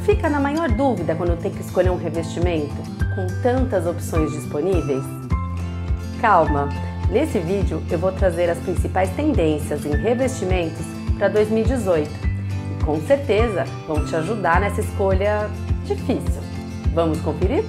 fica na maior dúvida quando tem que escolher um revestimento com tantas opções disponíveis? Calma! Nesse vídeo eu vou trazer as principais tendências em revestimentos para 2018 e com certeza vão te ajudar nessa escolha difícil. Vamos conferir?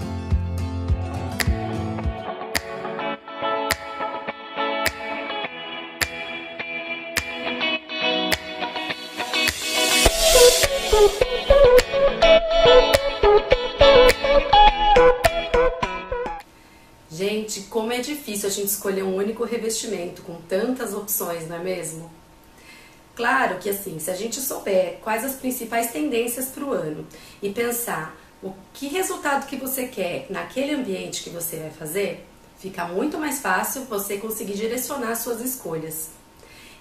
Gente, como é difícil a gente escolher um único revestimento com tantas opções, não é mesmo? Claro que assim, se a gente souber quais as principais tendências para o ano e pensar o que resultado que você quer naquele ambiente que você vai fazer, fica muito mais fácil você conseguir direcionar suas escolhas.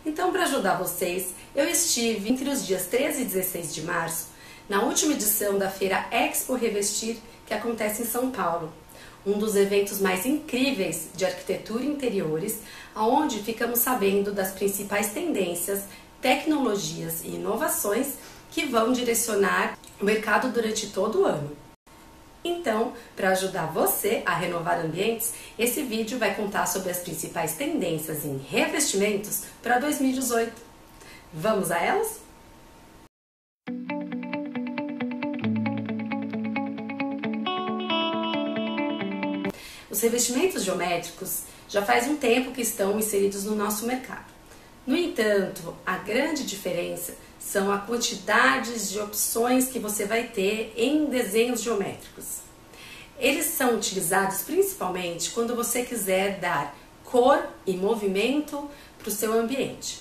Então, para ajudar vocês, eu estive entre os dias 13 e 16 de março na última edição da Feira Expo Revestir, que acontece em São Paulo. Um dos eventos mais incríveis de arquitetura e interiores, onde ficamos sabendo das principais tendências, tecnologias e inovações que vão direcionar o mercado durante todo o ano. Então, para ajudar você a renovar ambientes, esse vídeo vai contar sobre as principais tendências em revestimentos para 2018. Vamos a elas? Os revestimentos geométricos já faz um tempo que estão inseridos no nosso mercado. No entanto, a grande diferença são a quantidade de opções que você vai ter em desenhos geométricos. Eles são utilizados principalmente quando você quiser dar cor e movimento para o seu ambiente.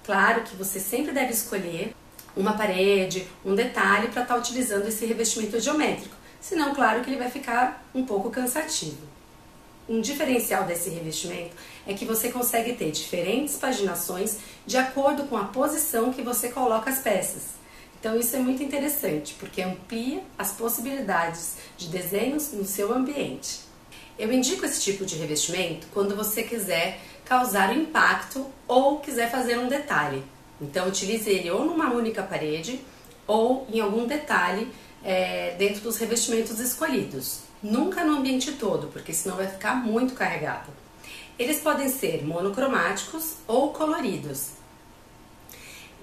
Claro que você sempre deve escolher uma parede, um detalhe para estar utilizando esse revestimento geométrico, senão, claro que ele vai ficar um pouco cansativo. Um diferencial desse revestimento é que você consegue ter diferentes paginações de acordo com a posição que você coloca as peças. Então isso é muito interessante, porque amplia as possibilidades de desenhos no seu ambiente. Eu indico esse tipo de revestimento quando você quiser causar um impacto ou quiser fazer um detalhe. Então utilize ele ou numa única parede ou em algum detalhe dentro dos revestimentos escolhidos. Nunca no ambiente todo, porque senão vai ficar muito carregado. Eles podem ser monocromáticos ou coloridos.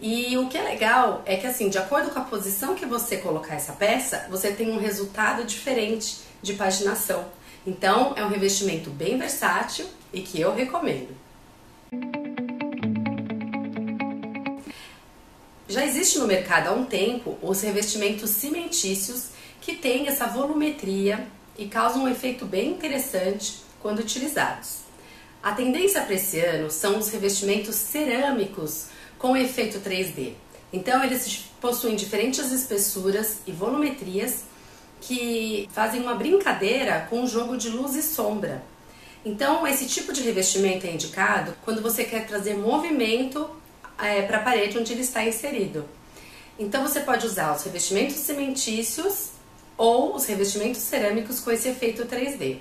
E o que é legal é que assim, de acordo com a posição que você colocar essa peça, você tem um resultado diferente de paginação. Então é um revestimento bem versátil e que eu recomendo. Já existe no mercado há um tempo os revestimentos cimentícios que têm essa volumetria e causam um efeito bem interessante quando utilizados. A tendência para esse ano são os revestimentos cerâmicos com efeito 3D. Então eles possuem diferentes espessuras e volumetrias que fazem uma brincadeira com o jogo de luz e sombra. Então esse tipo de revestimento é indicado quando você quer trazer movimento para a parede onde ele está inserido. Então você pode usar os revestimentos cimentícios ou os revestimentos cerâmicos com esse efeito 3D.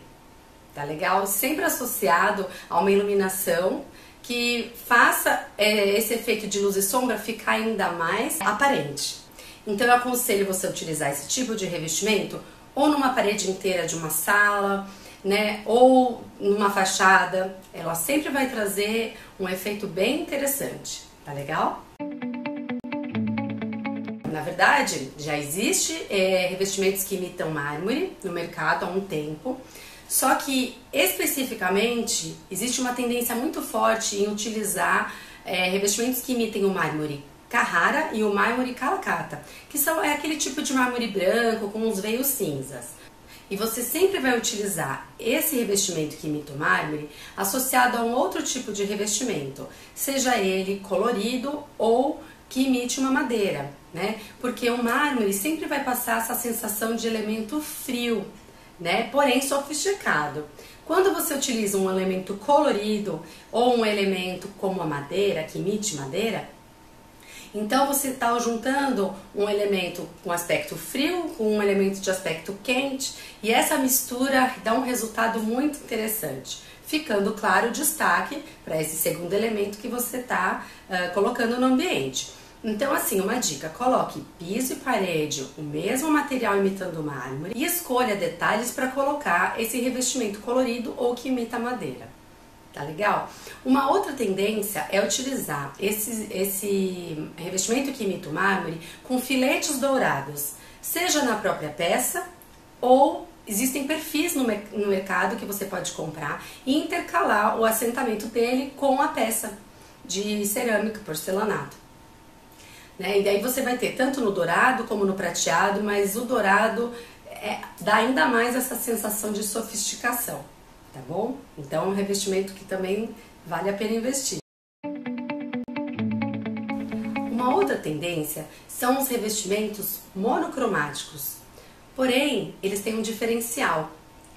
Tá legal? Sempre associado a uma iluminação que faça esse efeito de luz e sombra ficar ainda mais aparente. Então eu aconselho você a utilizar esse tipo de revestimento ou numa parede inteira de uma sala, né, ou numa fachada. Ela sempre vai trazer um efeito bem interessante. Tá legal? Na verdade, já existe revestimentos que imitam mármore no mercado há um tempo, só que especificamente existe uma tendência muito forte em utilizar revestimentos que imitem o mármore Carrara e o mármore Calcata, que são aquele tipo de mármore branco com os veios cinzas. E você sempre vai utilizar esse revestimento que imita o mármore associado a um outro tipo de revestimento, seja ele colorido ou que imite uma madeira, né? Porque o mármore sempre vai passar essa sensação de elemento frio, né? Porém sofisticado. Quando você utiliza um elemento colorido ou um elemento como a madeira, que imite madeira, então você está juntando um elemento com aspecto frio com um elemento de aspecto quente e essa mistura dá um resultado muito interessante, ficando claro o destaque para esse segundo elemento que você está colocando no ambiente. Então, assim, uma dica: coloque piso e parede o mesmo material imitando mármore e escolha detalhes para colocar esse revestimento colorido ou que imita madeira. Tá legal? Uma outra tendência é utilizar esse revestimento que imita o mármore com filetes dourados, seja na própria peça ou existem perfis no mercado que você pode comprar e intercalar o assentamento dele com a peça de cerâmica, porcelanato. Né? E daí você vai ter tanto no dourado como no prateado, mas o dourado dá ainda mais essa sensação de sofisticação, tá bom? Então é um revestimento que também vale a pena investir. Uma outra tendência são os revestimentos monocromáticos, porém eles têm um diferencial.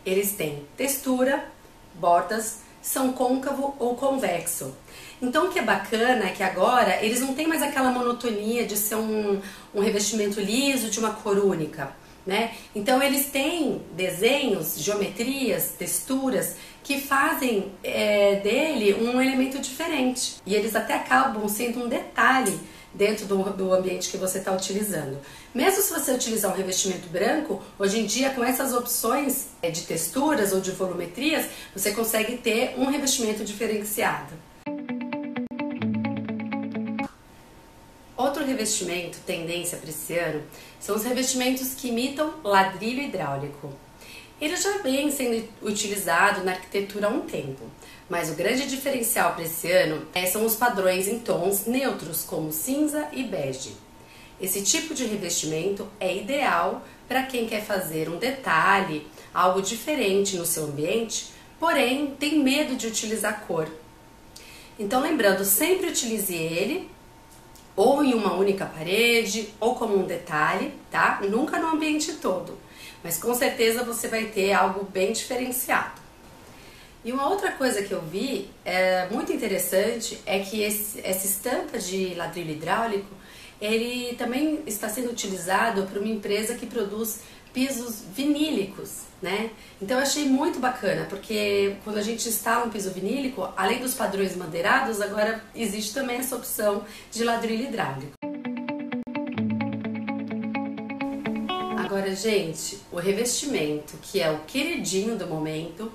Eles têm textura, bordas, são côncavo ou convexo. Então o que é bacana é que agora eles não têm mais aquela monotonia de ser um revestimento liso de uma cor única, né? Então eles têm desenhos, geometrias, texturas que fazem dele um elemento diferente. E eles até acabam sendo um detalhe dentro do ambiente que você está utilizando. Mesmo se você utilizar um revestimento branco, hoje em dia com essas opções de texturas ou de volumetrias, você consegue ter um revestimento diferenciado. Outro revestimento, tendência para esse ano, são os revestimentos que imitam ladrilho hidráulico. Ele já vem sendo utilizado na arquitetura há um tempo, mas o grande diferencial para esse ano são os padrões em tons neutros, como cinza e bege. Esse tipo de revestimento é ideal para quem quer fazer um detalhe, algo diferente no seu ambiente, porém tem medo de utilizar cor. Então, lembrando, sempre utilize ele ou em uma única parede, ou como um detalhe, tá? Nunca no ambiente todo, mas com certeza você vai ter algo bem diferenciado. E uma outra coisa que eu vi muito interessante é que essa estampa de ladrilho hidráulico, ele também está sendo utilizado por uma empresa que produz pisos vinílicos, né? Então eu achei muito bacana, porque quando a gente instala um piso vinílico, além dos padrões madeirados, agora existe também essa opção de ladrilho hidráulico. Agora, gente, o revestimento que é o queridinho do momento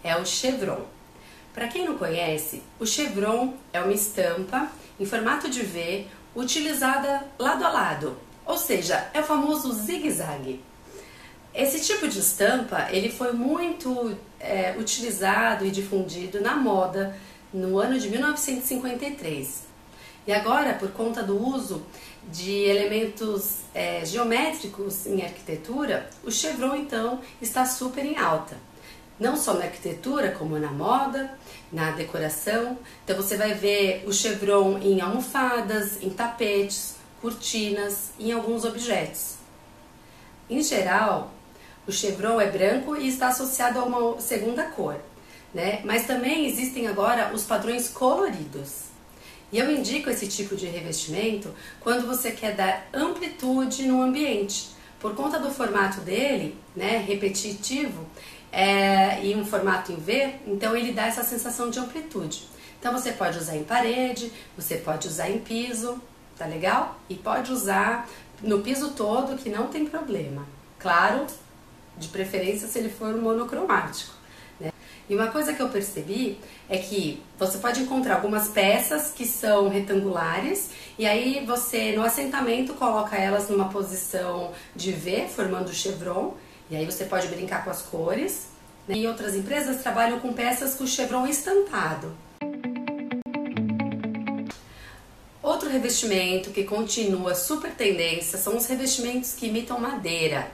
é o chevron. Para quem não conhece, o chevron é uma estampa em formato de V utilizada lado a lado, ou seja, é o famoso zigue-zague. Esse tipo de estampa ele foi muito utilizado e difundido na moda no ano de 1953. E agora, por conta do uso de elementos geométricos em arquitetura, o chevron então está super em alta. Não só na arquitetura, como na moda, na decoração. Então você vai ver o chevron em almofadas, em tapetes, cortinas e em alguns objetos. Em geral, o chevron é branco e está associado a uma segunda cor, né? Mas também existem agora os padrões coloridos. E eu indico esse tipo de revestimento quando você quer dar amplitude no ambiente. Por conta do formato dele, né, repetitivo, e um formato em V, então ele dá essa sensação de amplitude. Então você pode usar em parede, você pode usar em piso, tá legal? E pode usar no piso todo, que não tem problema. Claro, de preferência se ele for monocromático, né? E uma coisa que eu percebi é que você pode encontrar algumas peças que são retangulares e aí você no assentamento coloca elas numa posição de V, formando o chevron, e aí você pode brincar com as cores, né? E outras empresas trabalham com peças com chevron estampado. Outro revestimento que continua super tendência são os revestimentos que imitam madeira.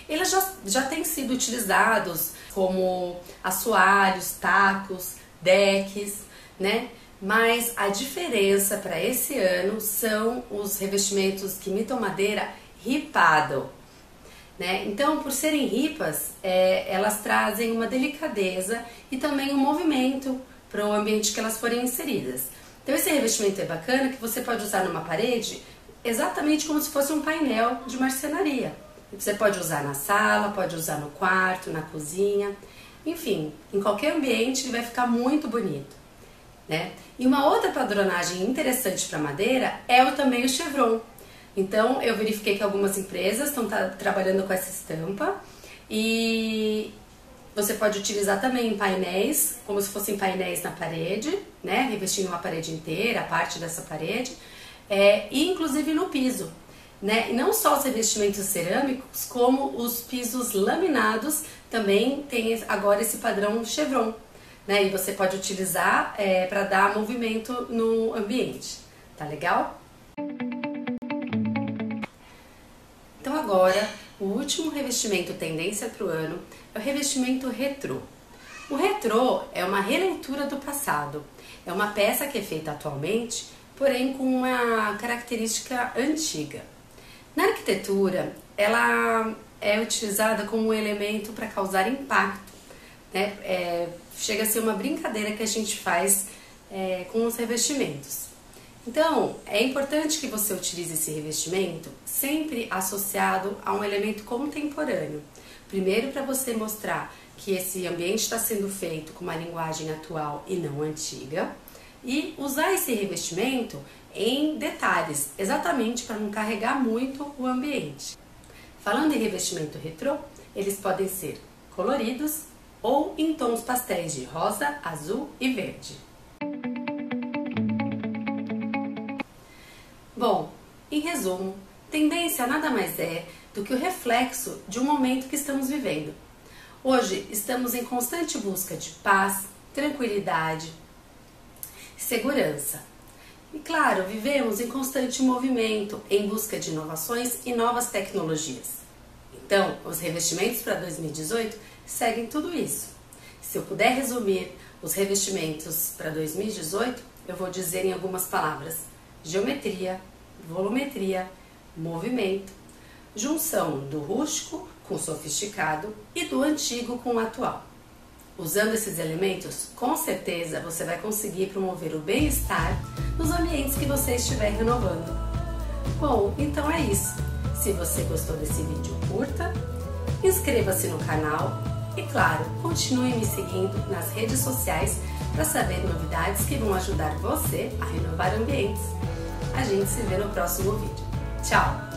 Eles já têm sido utilizados como assoalhos, tacos, decks, né? Mas a diferença para esse ano são os revestimentos que imitam madeira ripado, né? Então, por serem ripas, elas trazem uma delicadeza e também um movimento para o ambiente que elas forem inseridas. Então esse revestimento é bacana que você pode usar numa parede exatamente como se fosse um painel de marcenaria. Você pode usar na sala, pode usar no quarto, na cozinha, enfim, em qualquer ambiente ele vai ficar muito bonito. né? E uma outra padronagem interessante para madeira é também o chevron. Então eu verifiquei que algumas empresas estão trabalhando com essa estampa e você pode utilizar também em painéis, como se fossem painéis na parede, né? Revestindo uma parede inteira, parte dessa parede, e inclusive no piso, né? E não só os revestimentos cerâmicos, como os pisos laminados também tem agora esse padrão chevron, né? E você pode utilizar para dar movimento no ambiente, tá legal? Então agora, o último revestimento tendência para o ano é o revestimento retrô. O retrô é uma releitura do passado, é uma peça que é feita atualmente, porém com uma característica antiga. Na arquitetura, ela é utilizada como um elemento para causar impacto, né? Chega a ser uma brincadeira que a gente faz com os revestimentos. Então, é importante que você utilize esse revestimento sempre associado a um elemento contemporâneo. Primeiro, para você mostrar que esse ambiente está sendo feito com uma linguagem atual e não antiga. E usar esse revestimento em detalhes, exatamente para não carregar muito o ambiente. Falando em revestimento retrô, eles podem ser coloridos ou em tons pastéis de rosa, azul e verde. Bom, em resumo, tendência nada mais é do que o reflexo de um momento que estamos vivendo. Hoje estamos em constante busca de paz, tranquilidade, segurança. E claro, vivemos em constante movimento em busca de inovações e novas tecnologias. Então, os revestimentos para 2018 seguem tudo isso. Se eu puder resumir os revestimentos para 2018, eu vou dizer em algumas palavras: geometria, volumetria, movimento, junção do rústico com o sofisticado e do antigo com o atual. Usando esses elementos, com certeza você vai conseguir promover o bem-estar nos ambientes que você estiver renovando. Bom, então é isso. Se você gostou desse vídeo, curta, inscreva-se no canal e, claro, continue me seguindo nas redes sociais para saber novidades que vão ajudar você a renovar ambientes. A gente se vê no próximo vídeo. Tchau!